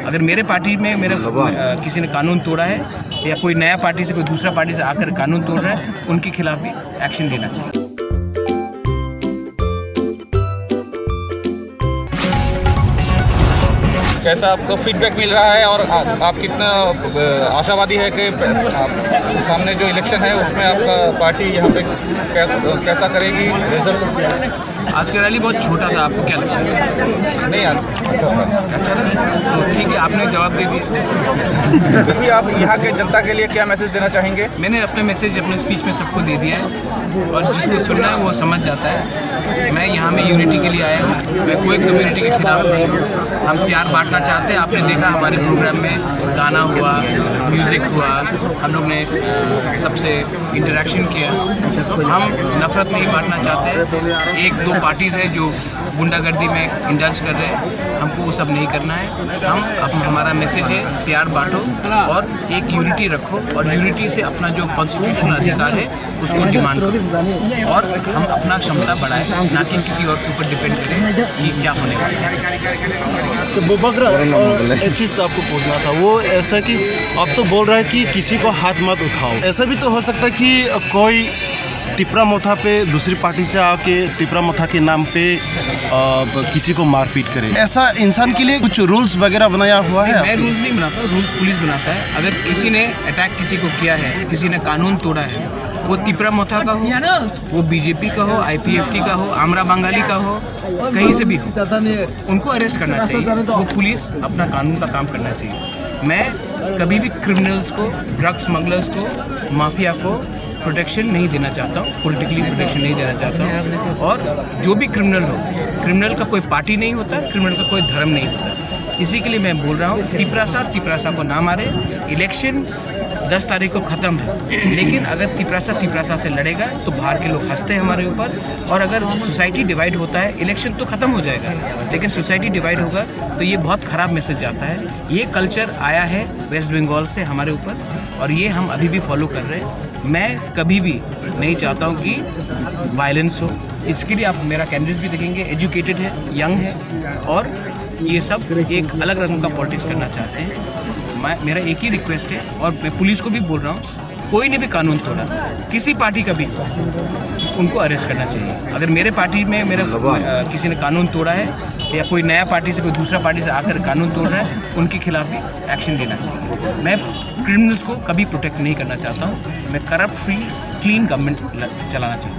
अगर मेरे पार्टी में किसी ने कानून तोड़ा है या कोई नया पार्टी से कोई दूसरा पार्टी से आकर कानून तोड़ रहा है, उनके खिलाफ भी एक्शन लेना चाहिए। कैसा आपको फीडबैक मिल रहा है और आप कितना आशावादी है कि सामने जो इलेक्शन है उसमें आपका पार्टी यहाँ पे कैसा करेगी रिजल्ट? आज का रैली बहुत छोटा था, आपको क्या लगता है? नहीं यार, अच्छा तो ठीक है, आपने जवाब दे दिया। फिर भी आप यहाँ के जनता के लिए क्या मैसेज देना चाहेंगे? मैंने अपने मैसेज अपने स्पीच में सबको दे दिया है और जिसको सुनना है वो समझ जाता है। मैं यहाँ में यूनिटी के लिए आया हूँ, मैं कोई कम्युनिटी के खिलाफ नहीं हूँ। हम प्यार बांटना चाहते हैं। आपने देखा हमारे प्रोग्राम में गाना हुआ, म्यूज़िक हुआ, हम लोग ने सबसे इंटरेक्शन किया। हम नफ़रत नहीं बांटना चाहते। एक दो पार्टीज़ है जो गुंडागर्दी में इंडल्ज कर रहे हैं, हमको वो सब नहीं करना है। हमारा मैसेज है प्यार बांटो और एक यूनिटी रखो और यूनिटी से अपना जो कॉन्स्टिट्यूशनल अधिकार है उसको डिमांड करो और हम अपना क्षमता बढ़ाएं, ना कि किसी और के ऊपर डिपेंड करें कि क्या होने वाला है। तो बकरा एक चीज़ आपको पूछना था, वो ऐसा कि आप तो बोल रहे हैं कि किसी को हाथ मत उठाओ। ऐसा भी तो हो सकता है कि कोई तिपरा मोथा पे दूसरी पार्टी से आके तिपरा मोथा के नाम पे किसी को मारपीट करे। ऐसा इंसान के लिए कुछ रूल्स वगैरह बनाया हुआ है? मैं रूल्स नहीं बनाता, रूल्स पुलिस बनाता है। अगर किसी ने अटैक किसी को किया है, किसी ने कानून तोड़ा है, वो तिपरा मोथा का हो, वो बीजेपी का हो, IPFT का हो, आमरा बंगाली का हो, कहीं से भी हो, उनको अरेस्ट करना चाहिए। वो पुलिस अपना कानून का काम करना चाहिए। मैं कभी भी क्रिमिनल्स को, ड्रग स्मगलर्स को, माफिया को प्रोटेक्शन नहीं देना चाहता हूँ, पॉलिटिकली प्रोटेक्शन नहीं देना चाहता हूँ। और जो भी क्रिमिनल हो, क्रिमिनल का कोई पार्टी नहीं होता, क्रिमिनल का कोई धर्म नहीं होता। इसी के लिए मैं बोल रहा हूँ तिपरासा को ना मारे। इलेक्शन 10 तारीख को ख़त्म है, लेकिन अगर तिपरासा से लड़ेगा तो बाहर के लोग हंसते हैं हमारे ऊपर। और अगर सोसाइटी डिवाइड होता है, इलेक्शन तो ख़त्म हो जाएगा, लेकिन सोसाइटी डिवाइड होगा तो ये बहुत ख़राब मैसेज जाता है। ये कल्चर आया है वेस्ट बंगाल से हमारे ऊपर और ये हम अभी भी फॉलो कर रहे हैं। मैं कभी भी नहीं चाहता हूँ कि वायलेंस हो। इसके लिए आप मेरा कैंडिडेट भी देखेंगे, एजुकेटेड है, यंग है और ये सब एक अलग रकम का पॉलिटिक्स करना चाहते हैं। मेरा एक ही रिक्वेस्ट है और मैं पुलिस को भी बोल रहा हूँ, कोई ने भी कानून तोड़ा, किसी पार्टी का भी, उनको अरेस्ट करना चाहिए। अगर मेरे पार्टी में किसी ने कानून तोड़ा है या कोई नया पार्टी से कोई दूसरा पार्टी से आकर कानून तोड़ रहा है, उनके खिलाफ भी एक्शन लेना चाहिए। मैं क्रिमिनल्स को कभी प्रोटेक्ट नहीं करना चाहता हूँ। मैं करप्ट फ्री क्लीन गवर्नमेंट चलाना चाहता हूँ।